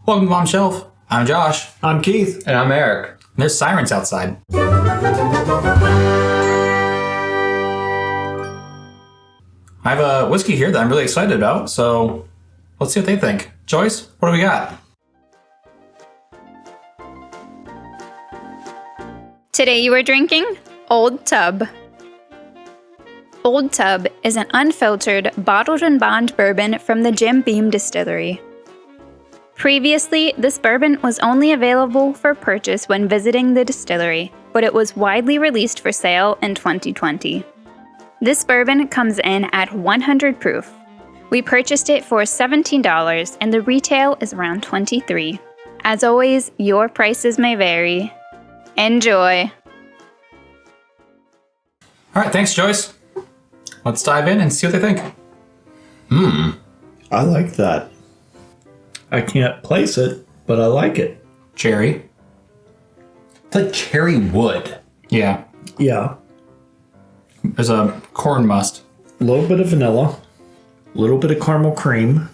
Welcome to Mom Shelf. I'm Josh. I'm Keith. And I'm Erik. There's sirens outside. I have a whiskey here that I'm really excited about, so let's see what they think. Joyce, what do we got? Today you are drinking Old Tub. Old Tub is an unfiltered, bottled and bond bourbon from the Jim Beam Distillery. Previously, this bourbon was only available for purchase when visiting the distillery, but it was widely released for sale in 2020. This bourbon comes in at 100 proof. We purchased it for $17 and the retail is around $23. As always, your prices may vary. Enjoy. All right, thanks, Joyce. Let's dive in and see what they think. I like that. I can't place it, but I like it. Cherry. It's like cherry wood. Yeah. Yeah. There's a corn must. A little bit of vanilla. A little bit of caramel cream.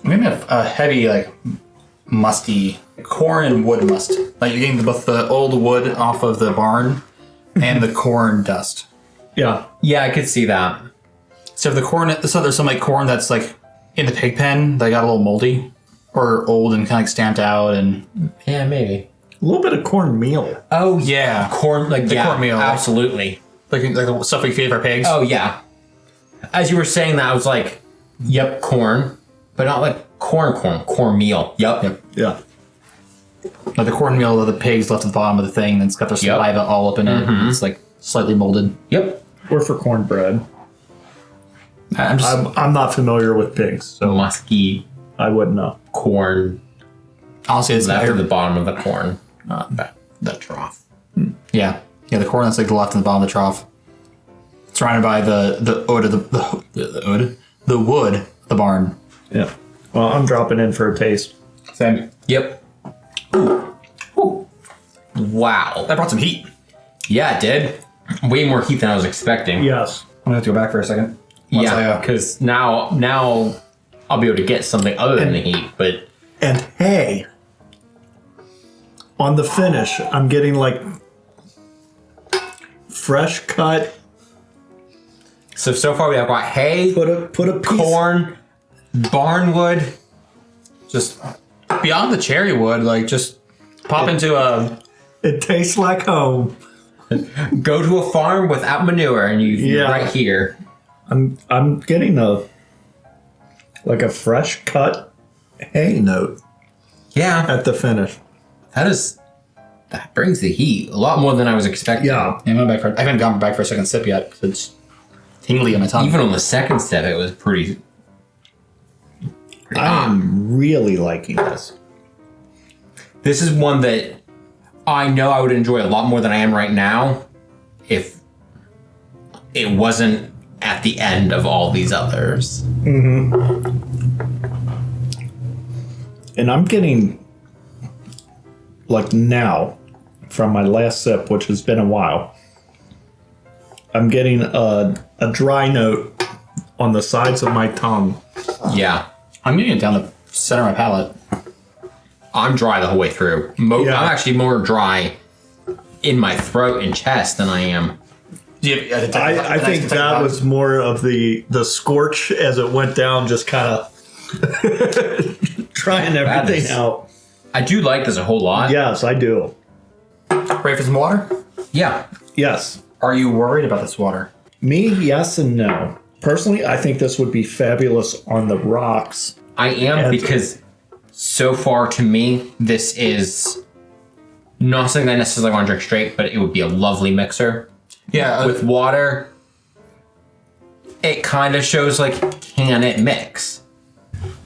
Maybe a heavy, musty corn and wood must. Like you're getting both the old wood off of the barn and the corn dust. Yeah. Yeah, I could see that. So there's some corn that's in the pig pen that got a little moldy or old and kind of stamped out and Yeah, maybe. A little bit of cornmeal. Oh, yeah, corn, cornmeal, absolutely. like the stuff we feed our pigs. Oh, yeah. As you were saying that, I was like, yep, corn, but not like cornmeal. Yep. Yeah. Like the cornmeal of the pigs left at the bottom of the thing that's got their saliva all up in it. And it's slightly molded. Yep. Or for cornbread. I'm not familiar with pigs, so Musky I wouldn't know. corn honestly, it's left better. at the bottom of the corn. That trough. Yeah, the corn that's the left and the bottom of the trough. Surrounded by the wood, of the barn. Yeah. Well, I'm dropping in for a taste. Same. Yep. Ooh. Wow. That brought some heat. Yeah, it did. Way more heat than I was expecting. Yes. I'm gonna have to go back for a second. Yeah, because now I'll be able to get something other than the heat, but... And hey, on the finish, I'm getting fresh cut. So far we have got hay, Put a piece. corn, barnwood. Just beyond the cherry wood, just pop into a... It tastes like home. Go to a farm without manure, and you're right here. I'm getting a fresh cut hay note Yeah, at the finish. that brings the heat a lot more than I was expecting. Yeah. I haven't gone back for a second sip yet because it's tingly on my tongue. Even on the second step, it was pretty I am really liking this. This is one that I know I would enjoy a lot more than I am right now if it wasn't at the end of all these others. And I'm getting, now, from my last sip, which has been a while, I'm getting a dry note on the sides of my tongue. Yeah. I'm getting it down the center of my palate. I'm dry the whole way through. I'm actually more dry in my throat and chest than I am. I think that was more of the scorch as it went down, just kind of trying everything out. I do like this a whole lot. Yes, I do. Ready for some water? Yeah. Yes. Are you worried about this water? Me, yes and no. Personally, I think this would be fabulous on the rocks. I am, because so far to me, this is not something I necessarily want to drink straight, but it would be a lovely mixer. Yeah. With water, it kind of shows can it mix?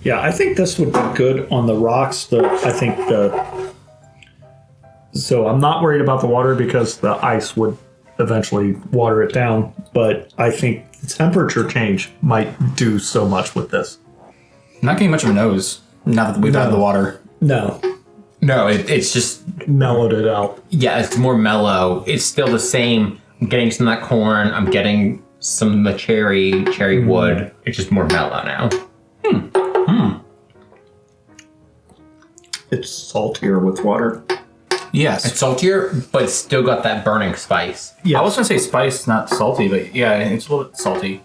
Yeah, I think this would be good on the rocks. So I'm not worried about the water because the ice would eventually water it down. But I think the temperature change might do so much with this. I'm not getting much of a nose now that we've had the water. No. No, it's just... Mellowed it out. Yeah, it's more mellow. It's still the same. I'm getting some of that corn. I'm getting some of the cherry wood. It's just more mellow now. it's saltier with water. Yes. It's saltier, but it's still got that burning spice. Yeah. I was going to say spice, not salty, but yeah, it's a little bit salty.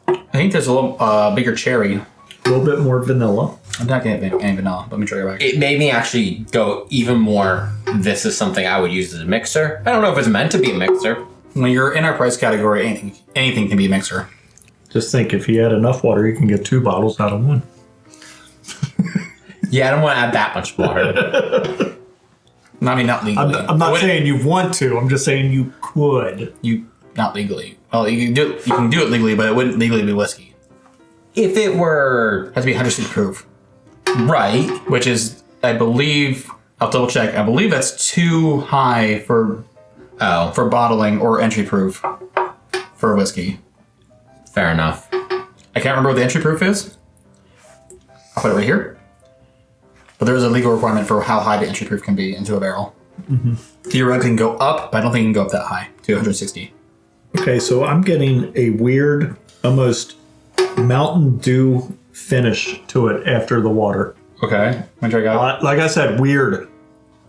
I think there's a little bigger cherry. A little bit more vanilla. I'm not getting any vanilla. Let me try it back. It made me actually go even more. This is something I would use as a mixer. I don't know if it's meant to be a mixer. When you're in our price category, anything can be a mixer. Just think, if you add enough water, you can get 2 bottles out of one. Yeah, I don't want to add that much water. I mean, not legally. I'm not saying you want to. I'm just saying you could. Not legally. Well, you can do it legally, but it wouldn't legally be whiskey. If it were It has to be 100% proof. right, Which is, I believe, I'll double check. I believe that's too high for bottling or entry proof for whiskey. fair enough. I can't remember what the entry proof is. I'll put it right here. But there is a legal requirement for how high the entry proof can be into a barrel. Mm-hmm. Theoretically, it can go up, but I don't think it can go up that high to 160. Okay, so I'm getting a weird, almost Mountain Dew finish to it after the water. Okay. Like I said, weird.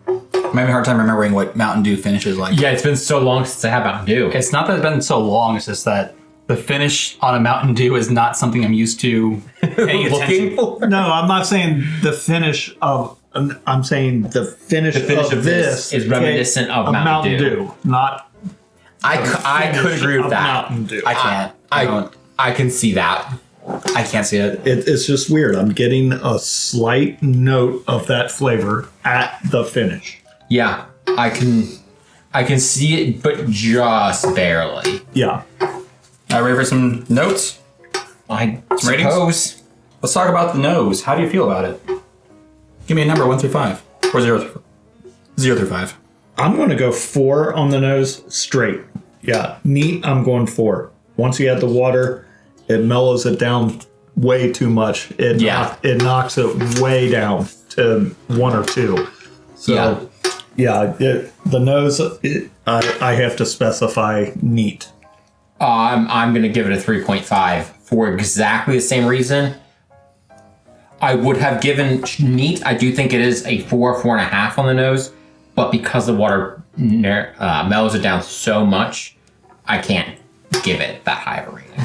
I'm having a hard time remembering what Mountain Dew finish is like. Yeah, it's been so long since I had Mountain Dew. It's not that it's been so long, it's just that the finish on a Mountain Dew is not something I'm used to paying Looking for. No, I'm not saying the finish of. I'm saying the finish of this is reminiscent of Mountain Dew. Not. I could agree with that. Mountain Dew. I can't. I can see that. I can't see it. It's just weird. I'm getting a slight note of that flavor at the finish. Yeah, I can see it, but just barely. Yeah. Ready for some notes? I ratings? suppose. Let's talk about the nose. How do you feel about it? Give me a number, 1 through 5. Or 0 through 5. I'm going to go 4 on the nose straight. Yeah. Neat, I'm going 4. Once you add the water, it mellows it down way too much. It knocks it way down to 1 or 2. So, the nose, I have to specify neat. I'm going to give it a 3.5 for exactly the same reason. I would have given neat. I do think it is a 4.5 on the nose, but because the water mellows it down so much, I can't give it that high of a rating.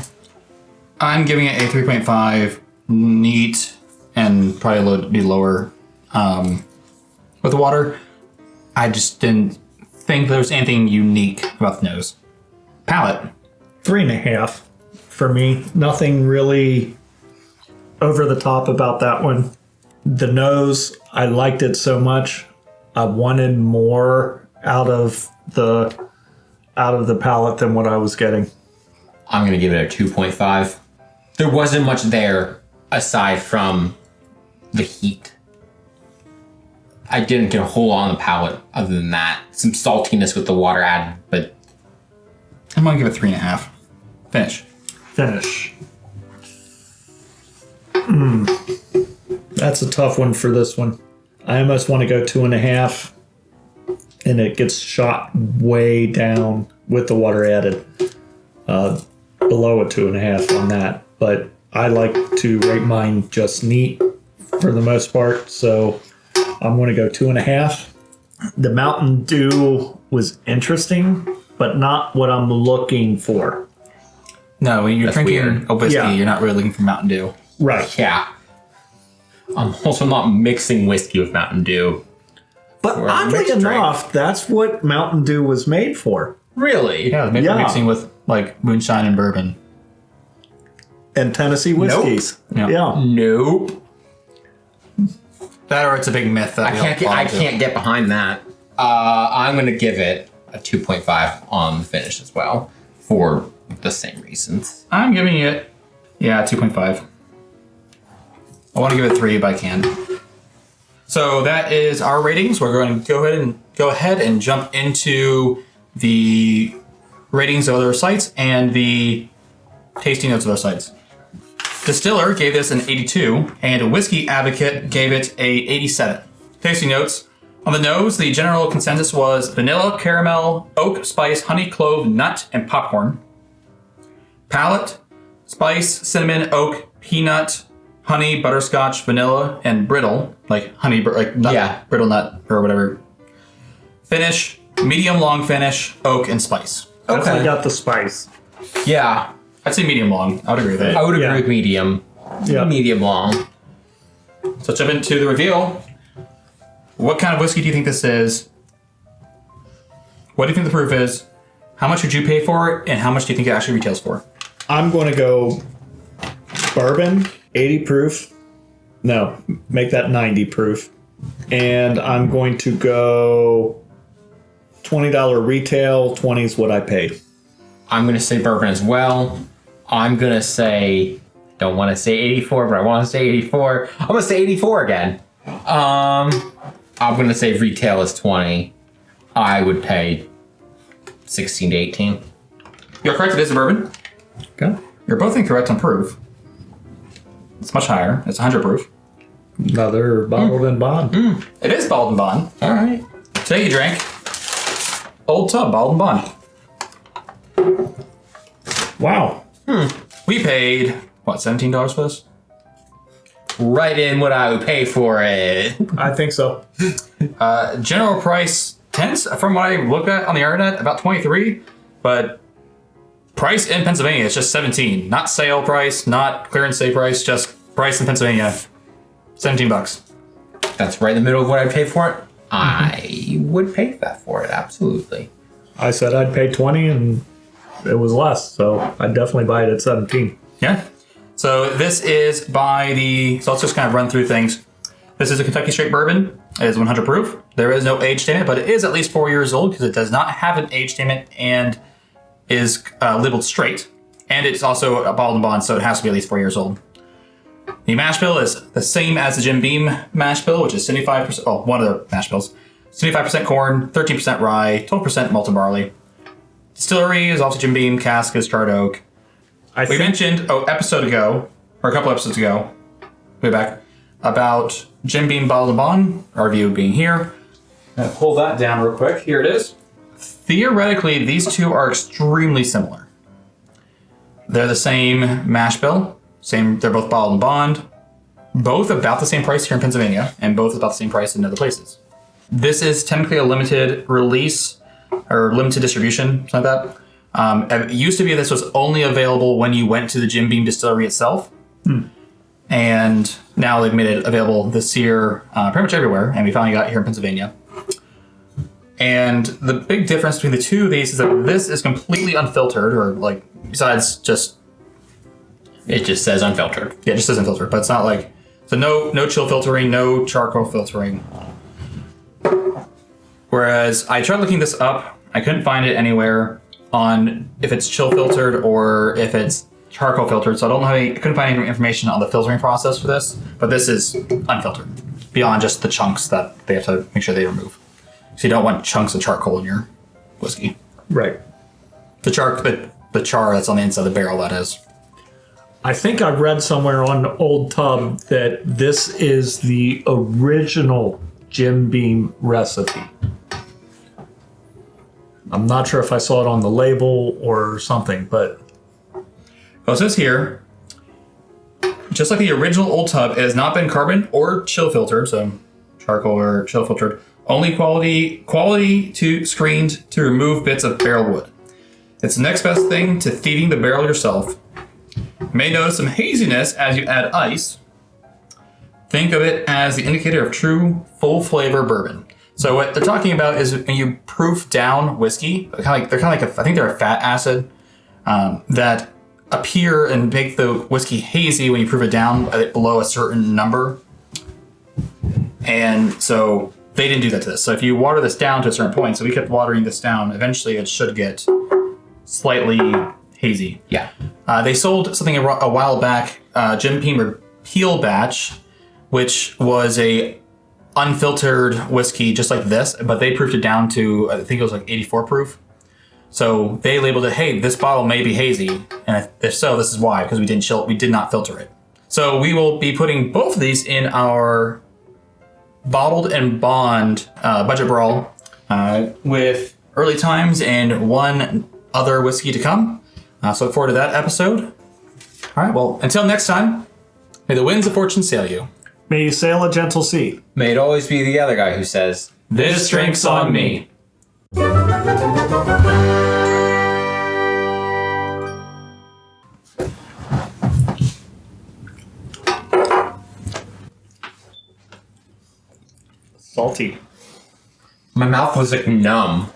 I'm giving it a 3.5 neat and probably be lower with the water. I just didn't think there was anything unique about the nose. Palate. 3.5 for me. Nothing really over the top about that one. The nose, I liked it so much. I wanted more out of the palate than what I was getting. I'm going to give it a 2.5. There wasn't much there aside from the heat. I didn't get a whole lot on the palate other than that. Some saltiness with the water added, but I'm going to give it 3.5. Finish. That's a tough one for this one. I almost want to go 2.5, and it gets shot way down with the water added. Below a 2.5 on that, but I like to rate mine just neat for the most part, so I'm going to go 2.5. The Mountain Dew was interesting, but not what I'm looking for. No, when you're That's drinking weird. a whiskey, Yeah. you're not really looking for Mountain Dew. Right. yeah. I'm also not mixing whiskey with Mountain Dew. But Or a oddly mixed drink. enough, that's what Mountain Dew was made for. Really? Yeah, maybe Yeah. mixing with like moonshine and bourbon. And Tennessee whiskeys. Nope. Yeah. Nope. That or it's a big myth that I can't get behind that. I'm going to give it a 2.5 on the finish as well for the same reasons. I'm giving it, 2.5. I want to give it 3, but I can. So that is our ratings. We're going to go ahead and jump into the ratings of other sites and the tasting notes of other sites. Distiller gave this an 82, and Whiskey Advocate gave it a 87. Tasting notes. On the nose, the general consensus was vanilla, caramel, oak, spice, honey, clove, nut, and popcorn. Palate, spice, cinnamon, oak, peanut, honey, butterscotch, vanilla, and brittle, like honey, like nut, brittle nut or whatever. Finish, medium long finish, oak and spice. Definitely got the spice. Yeah. I'd say medium long. I would agree with that. I would agree with medium. Yeah. Medium long. So jump into the reveal. What kind of whiskey do you think this is? What do you think the proof is? How much would you pay for it? And how much do you think it actually retails for? I'm going to go bourbon, 80 proof. No, make that 90 proof. And I'm going to go $20 retail, 20 is what I paid. I'm going to say bourbon as well. I'm going to say, don't want to say 84, but I want to say 84. I'm going to say 84 again. I'm going to say retail is 20. I would pay 16 to 18. You're correct, it is a bourbon. Okay. You're both incorrect on proof. It's much higher. It's 100 proof. Another bottled and bond. It is bottled and bond. All right. Today you drank Old Tub bottled and bond. Wow. We paid, what, $17 for this? Right in what I would pay for it. I think so. General price tends, from what I looked at on the internet, about 23, but price in Pennsylvania is just 17. Not sale price, not clearance day price, just price in Pennsylvania, $17. That's right in the middle of what I'd pay for it. I would pay that for it, absolutely. I said I'd pay 20 and it was less, so I'd definitely buy it at 17. Yeah. So this is by the, so let's just kind of run through things. This is a Kentucky straight bourbon. It is 100 proof. There is no age statement, but it is at least 4 years old because it does not have an age statement and is labeled straight. And it's also a bottled and bond, so it has to be at least 4 years old. The mash bill is the same as the Jim Beam mash bill, which is 75%, oh, one of the mash bills. 75% corn, 13% rye, 12% malted barley. Distillery is also Jim Beam, Cask is charred oak. We mentioned episode ago, or a couple episodes ago, way back, about Jim Beam bottled and bond, our review being here. I'm gonna pull that down real quick. Here it is. Theoretically, these two are extremely similar. They're the same mash bill, they're both bottled and bond, both about the same price here in Pennsylvania, and both about the same price in other places. This is technically a limited release, or limited distribution, something like that. It used to be this was only available when you went to the Jim Beam distillery itself. And now they've made it available this year pretty much everywhere, and we finally got it here in Pennsylvania. And the big difference between the two of these is that this is completely unfiltered, or like, besides just... It just says unfiltered. Yeah, it just says unfiltered, but it's not like... So no chill filtering, no charcoal filtering. Whereas I tried looking this up, I couldn't find it anywhere on if it's chill filtered or if it's charcoal filtered. So I couldn't find any information on the filtering process for this, but this is unfiltered beyond just the chunks that they have to make sure they remove. So you don't want chunks of charcoal in your whiskey. Right. The char that's on the inside of the barrel, that is. I think I read somewhere on Old Tub that this is the original Jim Beam recipe. I'm not sure if I saw it on the label or something, but... Well, it says here, just like the original Old Tub, it has not been carbon or chill filtered, so charcoal or chill filtered, only quality to screened to remove bits of barrel wood. It's the next best thing to thieving the barrel yourself. You may notice some haziness as you add ice. Think of it as the indicator of true full flavor bourbon. So what they're talking about is when you proof down whiskey, I think they're a fat acid that appear and make the whiskey hazy when you proof it down below a certain number. And so they didn't do that to this. So if you water this down to a certain point, so we kept watering this down, eventually it should get slightly hazy. Yeah. They sold something a while back, Jim Beam Repeal Batch, which was a unfiltered whiskey just like this, but they proofed it down to, I think it was like 84 proof. So they labeled it, hey, this bottle may be hazy. And if so, this is why, because we did not filter it. So we will be putting both of these in our bottled and bond budget brawl with Early Times and one other whiskey to come. So look forward to that episode. All right, well, until next time, May the winds of fortune sail you. May you sail a gentle sea. May it always be the other guy who says, This drink's on me. Salty. my mouth was like numb.